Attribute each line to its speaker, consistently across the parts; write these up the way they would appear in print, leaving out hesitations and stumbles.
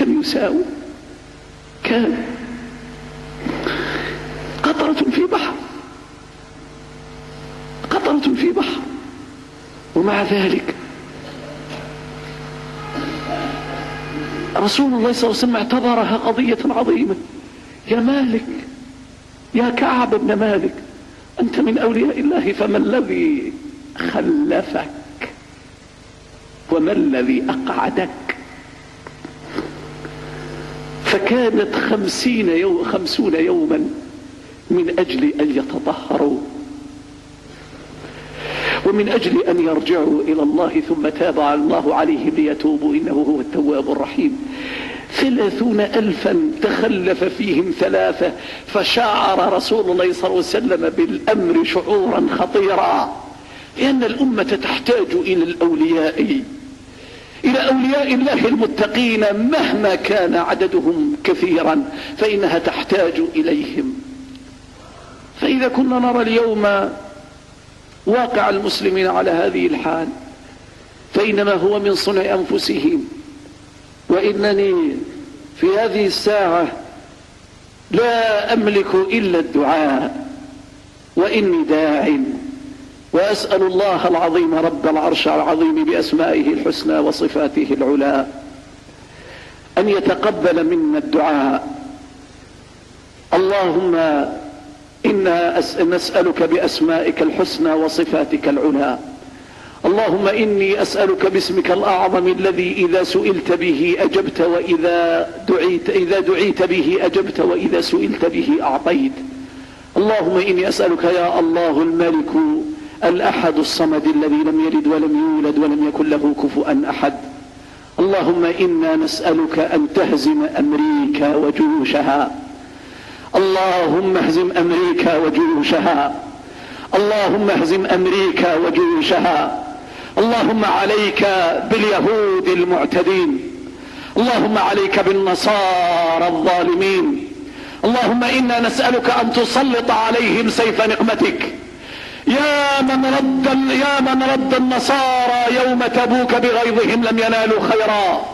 Speaker 1: كم يساوي؟ كان قطرة في بحر، قطرة في بحر. ومع ذلك رسول الله صلى الله عليه وسلم اعتبرها قضية عظيمة. يا مالك، يا كعب بن مالك، أنت من أولياء الله، فما الذي خلفك وما الذي أقعدك؟ فكانت 50 يوما من أجل أن يتطهروا ومن أجل أن يرجعوا إلى الله، ثم تاب الله عليهم ليتوبوا إنه هو التواب الرحيم. 30,000 تخلف فيهم 3، فشعر رسول الله صلى الله عليه وسلم بالأمر شعورا خطيرا، لأن الأمة تحتاج إلى الأولياء، إلى أولياء الله المتقين، مهما كان عددهم كثيرا فإنها تحتاج إليهم. فإذا كنا نرى اليوم واقع المسلمين على هذه الحال فإنما هو من صنع أنفسهم. وإنني في هذه الساعة لا أملك إلا الدعاء، وإني داع وأسأل الله العظيم رب العرش العظيم بأسمائه الحسنى وصفاته العلى أن يتقبل منا الدعاء. اللهم إنا نسألك بأسمائك الحسنى وصفاتك العلى. اللهم إني أسألك باسمك الأعظم الذي إذا سئلت به أجبت، وإذا دعيت به أجبت، وإذا سئلت به أعطيت. اللهم إني أسألك يا الله الملك الأحد الصمد الذي لم يلد ولم يولد ولم يكن له كفوا أحد. اللهم إنا نسألك أن تهزم أمريكا وجيوشها. اللهم اهزم أمريكا وجيوشها. اللهم اهزم أمريكا وجيوشها. اللهم عليك باليهود المعتدين. اللهم عليك بالنصارى الظالمين. اللهم إنا نسألك أن تسلط عليهم سيف نقمتك. يا من رد النصارى يوم تبوك بغيظهم لم ينالوا خيرا.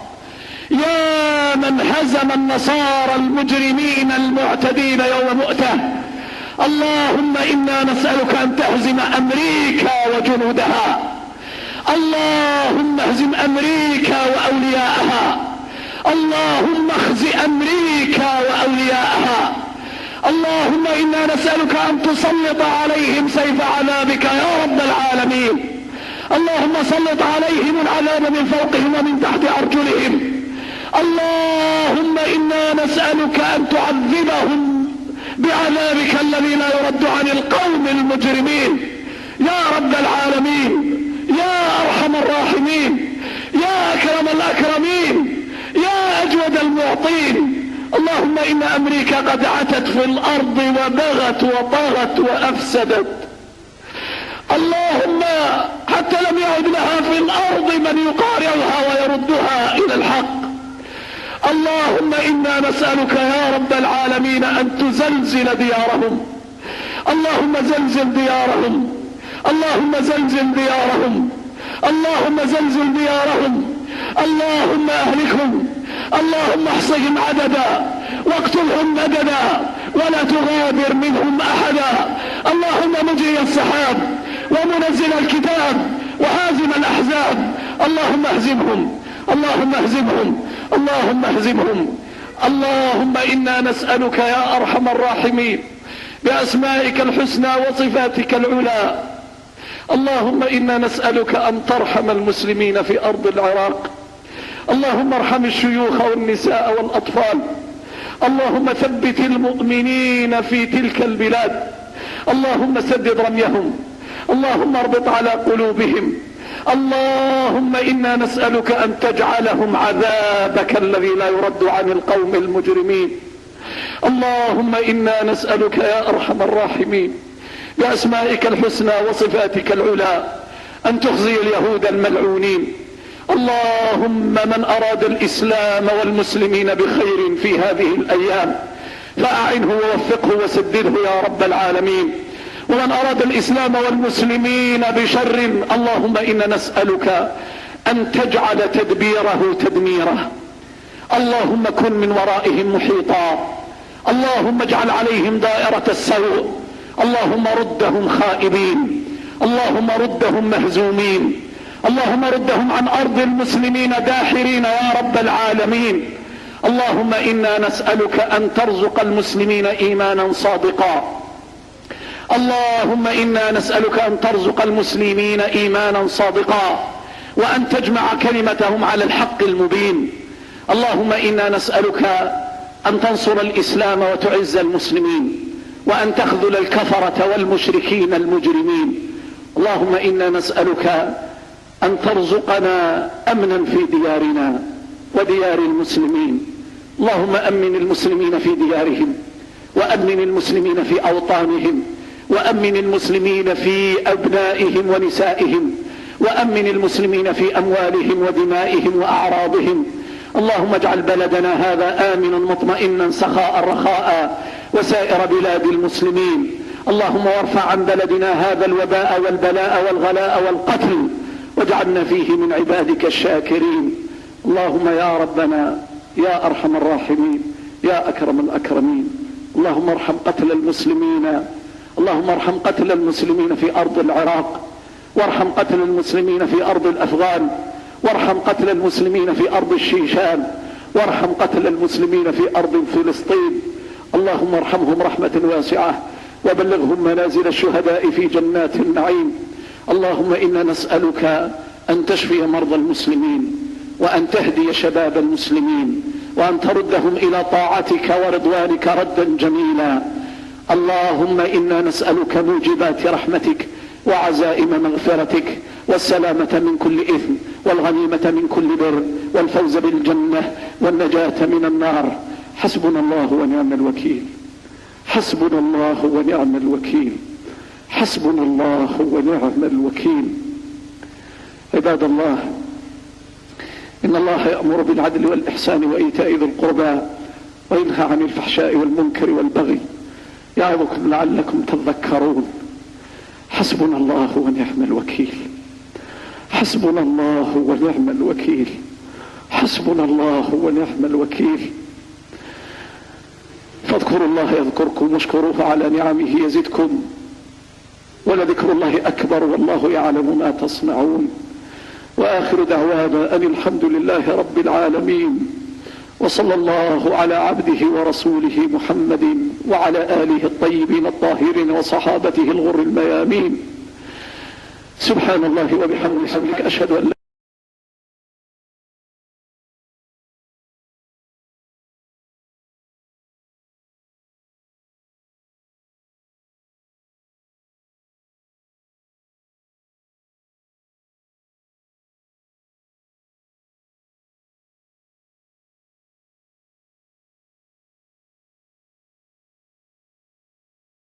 Speaker 1: يا من هزم النصارى المجرمين المعتدين يوم مؤتة. اللهم إنا نسألك أن تهزم أمريكا وجنودها. اللهم اهزم أمريكا وأولياءها. اللهم اخزِ أمريكا وأولياءها. اللهم إنا نسألك أن تسلط عليهم سيف عذابك يا رب العالمين. اللهم سلط عليهم العذاب من فوقهم ومن تحت أرجلهم. اللهم إنا نسألك أن تعذبهم بعذابك الذي لا يرد عن القوم المجرمين يا رب العالمين، يا أرحم الراحمين، يا أكرم الأكرمين، يا أجود المعطين. اللهم إن أمريكا قد عتت في الأرض وبغت وطغت وأفسدت. اللهم حتى لم يعد لها في الأرض من يقارعها ويردها إلى الحق. اللهم إنا نسألك يا رب العالمين أن تزلزل ديارهم. اللهم زلزل ديارهم. اللهم زلزل ديارهم. اللهم زلزل ديارهم. اللهم أهلكهم. اللهم احصهم عددا واقتلهم مددا ولا تغادر منهم أحدا. اللهم مجري السحاب ومنزل الكتاب وهازم الأحزاب. اللهم اهزمهم. اللهم اهزمهم. اللهم اهزمهم. اللهم إنا نسألك يا أرحم الراحمين بأسمائك الحسنى وصفاتك العلى. اللهم إنا نسألك أن ترحم المسلمين في أرض العراق. اللهم ارحم الشيوخ والنساء والأطفال. اللهم ثبت المؤمنين في تلك البلاد. اللهم سدد رميهم. اللهم اربط على قلوبهم. اللهم إنا نسألك أن تجعلهم عذابك الذي لا يرد عن القوم المجرمين. اللهم إنا نسألك يا أرحم الراحمين بأسمائك الحسنى وصفاتك العلى أن تخزي اليهود الملعونين. اللهم من أراد الإسلام والمسلمين بخير في هذه الأيام فأعنه ووفقه وسدده يا رب العالمين. ومن أراد الإسلام والمسلمين بشر اللهم إنا نسألك أن تجعل تدبيره تدميره. اللهم كن من ورائهم محيطا، اللهم اجعل عليهم دائرة السوء، اللهم ردهم خائبين، اللهم ردهم مهزومين، اللهم ردهم عن أرض المسلمين داحرين يا رب العالمين. اللهم إنا نسألك أن ترزق المسلمين إيمانا صادقا، اللهم إنا نسألك أن ترزق المسلمين إيمانا صادقا، وأن تجمع كلمتهم على الحق المبين. اللهم إنا نسألك أن تنصر الإسلام وتعز المسلمين، وأن تخذل الكفرة والمشركين المجرمين. اللهم إنا نسألك أن ترزقنا أمنا في ديارنا وديار المسلمين. اللهم أمن المسلمين في ديارهم، وأمن المسلمين في أوطانهم، وأمن المسلمين في أبنائهم ونسائهم، وأمن المسلمين في أموالهم ودمائهم وأعراضهم. اللهم اجعل بلدنا هذا آمنا مطمئنا سخاء رخاء، وسائر بلاد المسلمين. اللهم وارفع عن بلدنا هذا الوباء والبلاء والغلاء والقتل، واجعلنا فيه من عبادك الشاكرين. اللهم يا ربنا يا أرحم الراحمين يا أكرم الأكرمين، اللهم ارحم قتل المسلمين، اللهم ارحم قتل المسلمين في أرض العراق، وارحم قتل المسلمين في أرض الأفغان، وارحم قتل المسلمين في أرض الشيشان، وارحم قتل المسلمين في أرض فلسطين. اللهم ارحمهم رحمة واسعة، وبلغهم منازل الشهداء في جنات النعيم. اللهم إنا نسألك أن تشفي مرضى المسلمين، وأن تهدي شباب المسلمين، وأن تردهم إلى طاعتك ورضوانك ردا جميلا. اللهم إنا نسألك موجبات رحمتك، وعزائم مغفرتك، والسلامة من كل إثم، والغنيمة من كل بر، والفوز بالجنة، والنجاة من النار. حسبنا الله ونعم الوكيل، حسبنا الله ونعم الوكيل، حسبنا الله ونعم الوكيل. عباد الله، إن الله يأمر بالعدل والإحسان وإيتاء ذي القربى، وينهى عن الفحشاء والمنكر والبغي، يعظكم لعلكم تذكرون. حسبنا الله ونعم الوكيل، حسبنا الله ونعم الوكيل، حسبنا الله ونعم الوكيل. فاذكروا الله يذكركم، واشكروه على نعمه يزدكم، ولذكر الله أكبر، والله يعلم ما تصنعون. وآخر دعوانا أن الحمد لله رب العالمين، وصلى الله على عبده ورسوله محمد وعلى آله الطيبين الطاهرين وصحابته الغر الميامين. سبحان الله وبحمده، أشهد أن لا